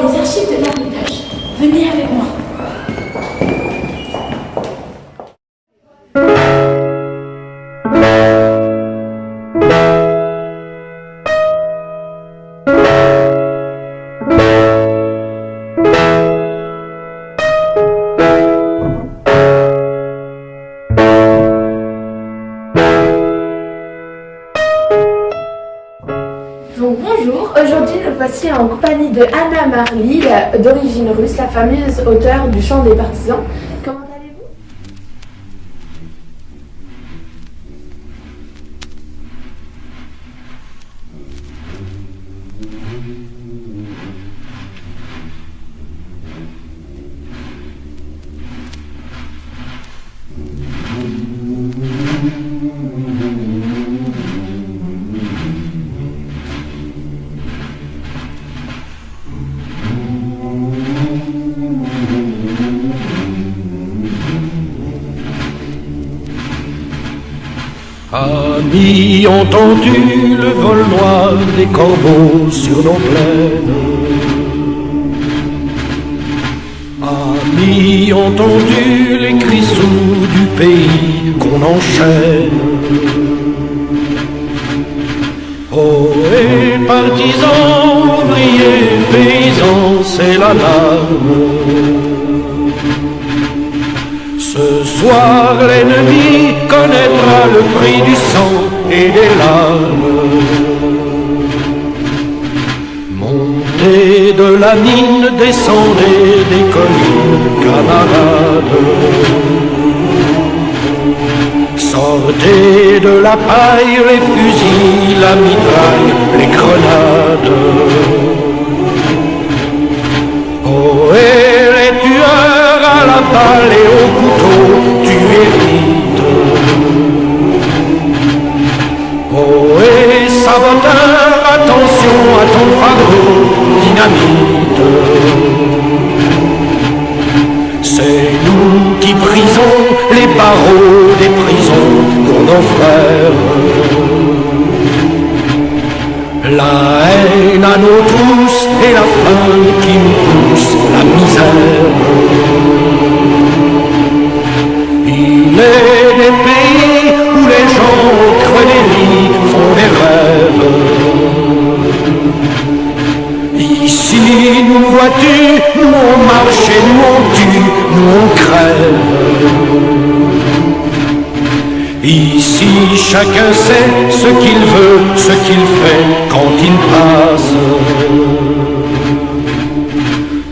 les archives de l'Ermitage. Venez avec moi. Donc bonjour, aujourd'hui nous voici en compagnie de Anna Marly, d'origine russe, la fameuse auteure du Chant des partisans. Comment allez-vous? Amis, entendu le vol noir des corbeaux sur nos plaines. Amis, entendu les cris sourds du pays qu'on enchaîne. Poètes, partisans, ouvriers, paysans, c'est l'alarme. Ce soir l'ennemi connaîtra le prix du sang et des larmes. Montez de la mine, descendez des collines, camarades. Sortez de la paille les fusils, la mitraille, les grenades. Oh, et les tueurs à la balle et au couteau, tu hérites. Oh, et saboteur, attention à ton fardeau, dynamite. C'est nous qui brisons les barreaux des prisons pour nos frères. La haine à nos trousses et la faim qui nous pousse, la misère. Il est des pays où les gens au creux des lits font des rêves. Ici, nous vois-tu, nous on marche et nous on tue, nous on crève. Ici, chacun sait ce qu'il veut, ce qu'il fait quand il passe.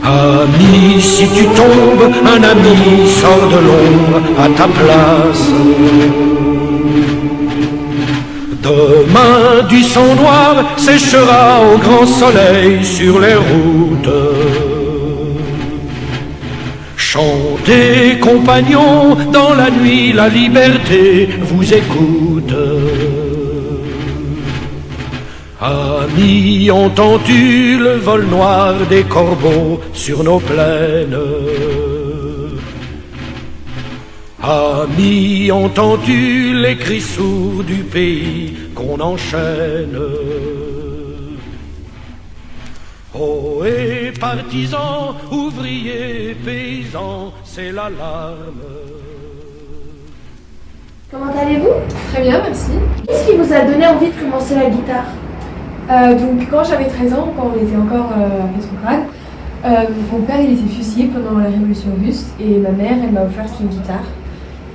Ami, si tu tombes, un ami sort de l'ombre à ta place. Demain, du sang noir séchera au grand soleil sur les routes. Chantez, compagnons, dans la nuit la liberté vous écoute. Amis, entends-tu le vol noir des corbeaux sur nos plaines? Amis, entends-tu les cris sourds du pays qu'on enchaîne? Oh, et partisans, ouvriers, paysans, c'est l'alarme. Comment allez-vous? Très bien, merci. Qu'est-ce qui vous a donné envie de commencer la guitare? Donc quand j'avais 13 ans, quand on était encore à Petrograd, mon père il était fusillé pendant la révolution russe et ma mère elle m'a offert une guitare.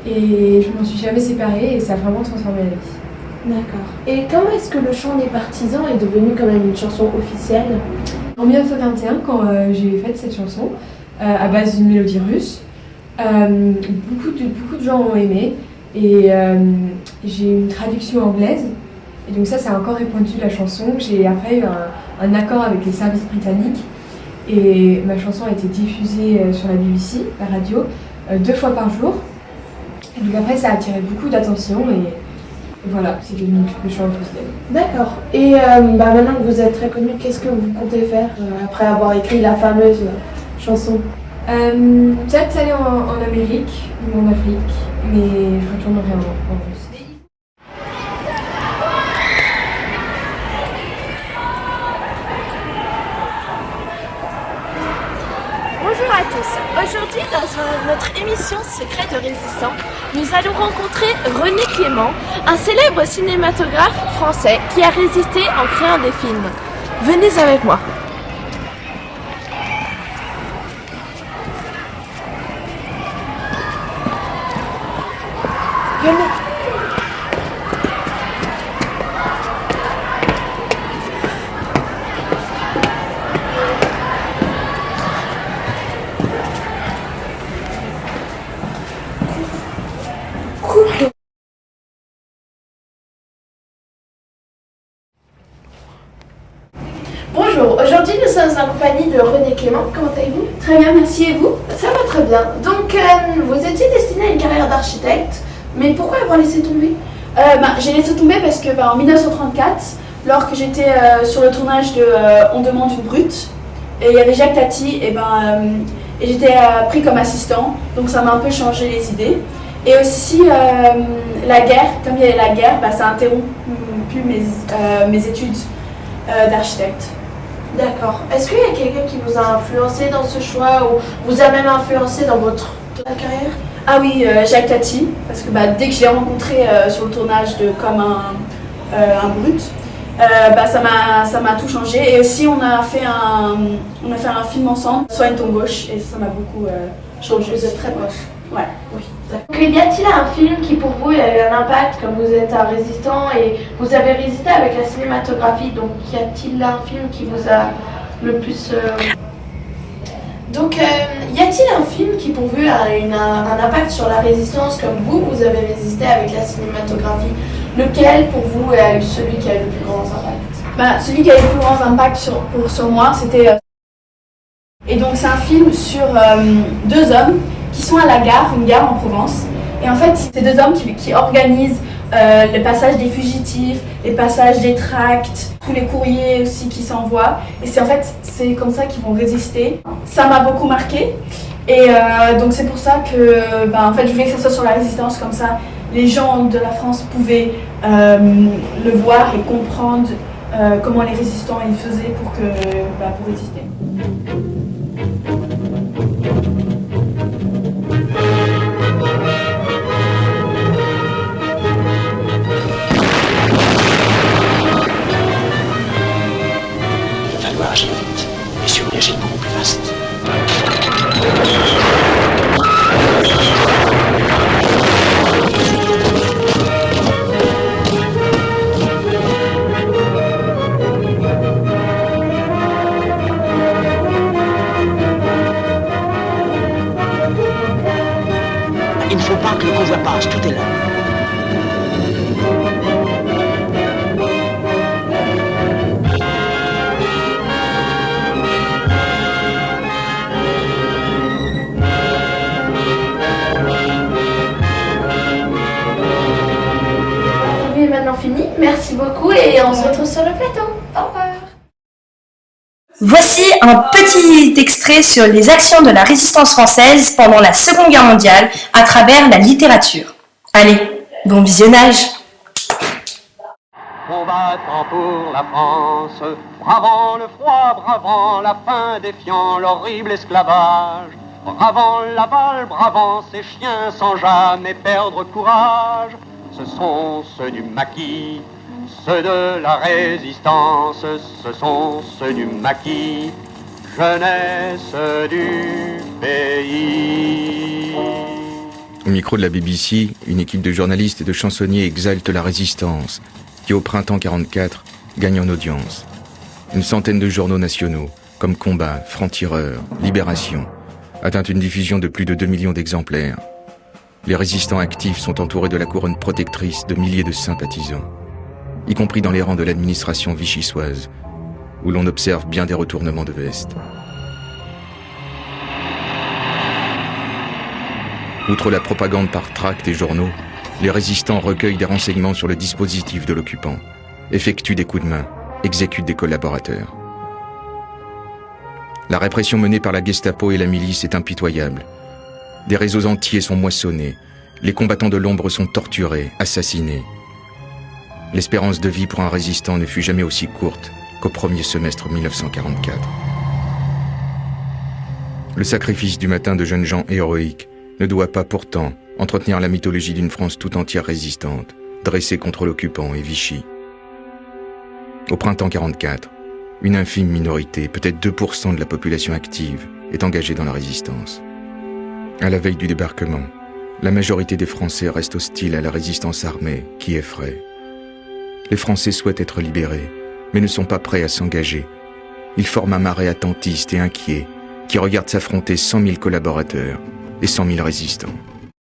Et je m'en suis jamais séparée et ça a vraiment transformé la vie. D'accord. Et comment est-ce que le chant des partisans est devenu quand même une chanson officielle? En 1921, quand j'ai fait cette chanson, à base d'une mélodie russe, beaucoup de gens ont aimé et j'ai eu une traduction anglaise. Et donc ça a encore répandu la chanson. J'ai après eu un accord avec les services britanniques et ma chanson a été diffusée sur la BBC, la radio, 2 fois par jour. Et donc après ça a attiré beaucoup d'attention et voilà, c'est devenu le chant officiel. D'accord. Et maintenant que vous êtes très connu, qu'est-ce que vous comptez faire après avoir écrit la fameuse chanson? Peut-être aller en Amérique ou en Afrique, mais je retournerai en Russie. l'émission Secrets de résistants, nous allons rencontrer René Clément, un célèbre cinématographe français qui a résisté en créant des films. Venez avec moi. Venez. Bonjour, aujourd'hui nous sommes en compagnie de René Clément. Comment allez-vous? Très bien, merci. Et vous? Ça va très bien. Donc vous étiez destiné à une carrière d'architecte, mais pourquoi avoir laissé tomber? J'ai laissé tomber parce que en 1934, lorsque j'étais sur le tournage de On demande une brute, et il y avait Jacques Tati, et j'étais pris comme assistant, donc ça m'a un peu changé les idées. Et aussi la guerre, comme il y avait la guerre, ça a interrompu mes études d'architecte. D'accord. Est-ce qu'il y a quelqu'un qui vous a influencé dans ce choix ou vous a même influencé dans votre carrière? Ah oui, Jacques Tati, parce que dès que je l'ai rencontré sur le tournage de Comme un brut, ça m'a tout changé. Et aussi on a fait un film ensemble, Soigne ton gauche, et ça m'a beaucoup changé. Vous êtes très proches. Ouais. Oui. Donc, y a-t-il un film qui pour vous a eu un impact comme vous êtes un résistant et vous avez résisté avec la cinématographie, donc y a-t-il un film qui vous a le plus... Donc y a-t-il un film qui pour vous a eu un impact sur la résistance comme vous avez résisté avec la cinématographie? Lequel pour vous a eu celui qui a eu le plus grand impact? Celui qui a eu le plus grand impact sur moi, c'était... Et donc c'est un film sur deux hommes qui sont à la gare, une gare en Provence. Et en fait, c'est deux hommes qui organisent le passage des fugitifs, les passages des tracts, tous les courriers aussi qui s'envoient. Et c'est comme ça qu'ils vont résister. Ça m'a beaucoup marqué. Et donc c'est pour ça que je voulais que ça soit sur la résistance, comme ça les gens de la France pouvaient le voir et comprendre comment les résistants ils faisaient pour résister. Agir vite et sur une échelle beaucoup plus vaste. Il ne faut pas que le convoi passe, tout est là. Maintenant fini, merci beaucoup et on se retrouve sur le plateau. Au revoir. Voici un petit extrait sur les actions de la résistance française pendant la Seconde Guerre mondiale à travers la littérature. Allez, bon visionnage. Combattant pour la France, bravant le froid, bravant la faim, défiant l'horrible esclavage, bravant la balle, bravant ses chiens sans jamais perdre courage. Ce sont ceux du maquis, ceux de la résistance, ce sont ceux du maquis, jeunesse du pays. Au micro de la BBC, une équipe de journalistes et de chansonniers exalte la résistance, qui au printemps 44 gagne en audience. Une centaine de journaux nationaux, comme Combat, Franc-Tireur, Libération, atteint une diffusion de plus de 2 millions d'exemplaires. Les résistants actifs sont entourés de la couronne protectrice de milliers de sympathisants, y compris dans les rangs de l'administration vichysoise, où l'on observe bien des retournements de veste. Outre la propagande par tracts et journaux, les résistants recueillent des renseignements sur le dispositif de l'occupant, effectuent des coups de main, exécutent des collaborateurs. La répression menée par la Gestapo et la milice est impitoyable. Des réseaux entiers sont moissonnés, les combattants de l'ombre sont torturés, assassinés. L'espérance de vie pour un résistant ne fut jamais aussi courte qu'au premier semestre 1944. Le sacrifice du matin de jeunes gens héroïques ne doit pas pourtant entretenir la mythologie d'une France tout entière résistante, dressée contre l'occupant et Vichy. Au printemps 44, une infime minorité, peut-être 2% de la population active, est engagée dans la résistance. À la veille du débarquement, la majorité des Français reste hostile à la résistance armée qui effraie. Les Français souhaitent être libérés, mais ne sont pas prêts à s'engager. Ils forment un marais attentiste et inquiet qui regarde s'affronter 100 000 collaborateurs et 100 000 résistants.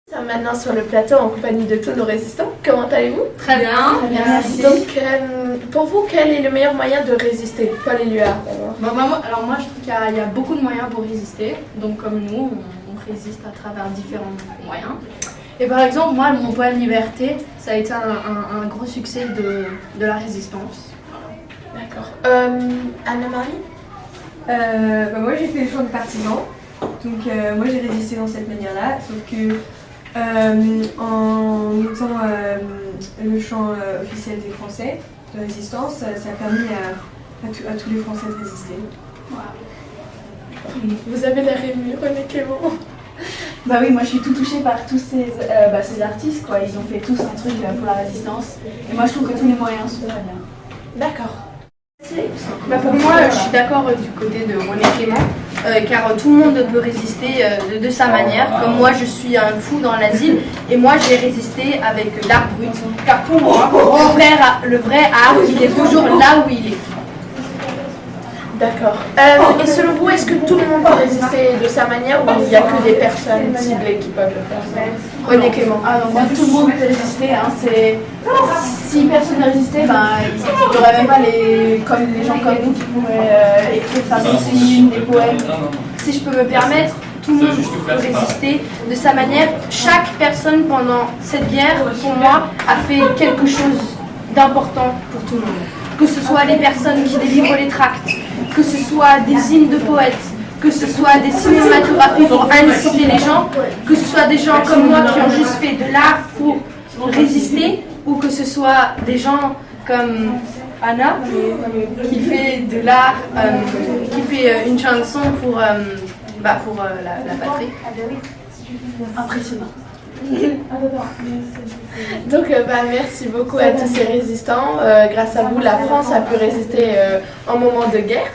Nous sommes maintenant sur le plateau en compagnie de tous nos résistants. Comment allez-vous? Très bien, merci. Donc, pour vous, quel est le meilleur moyen de résister? Paul Éluard, d'abord. Alors moi, je trouve qu'il y a beaucoup de moyens pour résister. Donc comme nous, on résiste à travers différents moyens. Et par exemple, moi, mon poème Liberté, ça a été un gros succès de la résistance. D'accord. Anne-Marie? Moi j'ai fait le chant de partisan, donc moi j'ai résisté dans cette manière-là, sauf que en mettant le chant officiel des Français de résistance, ça a permis à tous les Français de résister. Voilà. Vous avez l'air ému, René Clément. Bah oui, moi je suis tout touchée par tous ces artistes, quoi. Ils ont fait tous un truc pour la résistance. Et moi je trouve que tous les moyens sont très bien. D'accord. Pour moi, je suis d'accord du côté de René Clément, car tout le monde peut résister de sa manière. Comme moi, je suis un fou dans l'asile, et moi j'ai résisté avec l'art brut. Car pour moi, le vrai art, il est toujours là où il est. D'accord. Et selon vous, est-ce que tout le monde peut résister de sa manière ou il n'y a que des personnes ciblées qui peuvent le faire? René Clément. Ah non, moi tout le monde peut résister. Hein, si personne ne résistait, il n'y aurait même pas les gens comme nous qui pourraient écrire des signes, des poèmes. Si je peux me permettre, tout le monde peut résister de sa manière. Chaque personne pendant cette guerre, pour moi, a fait quelque chose d'important pour tout le monde. Que ce soit les personnes qui délivrent les tracts, que ce soit des hymnes de poètes, que ce soit des cinématographies pour inciter les gens, que ce soit des gens comme moi qui ont juste fait de l'art pour résister, ou que ce soit des gens comme Anna qui fait de l'art, qui fait une chanson pour la patrie. Impressionnant. Donc merci beaucoup à tous ces résistants. Grâce à vous, la France a pu résister en moment de guerre.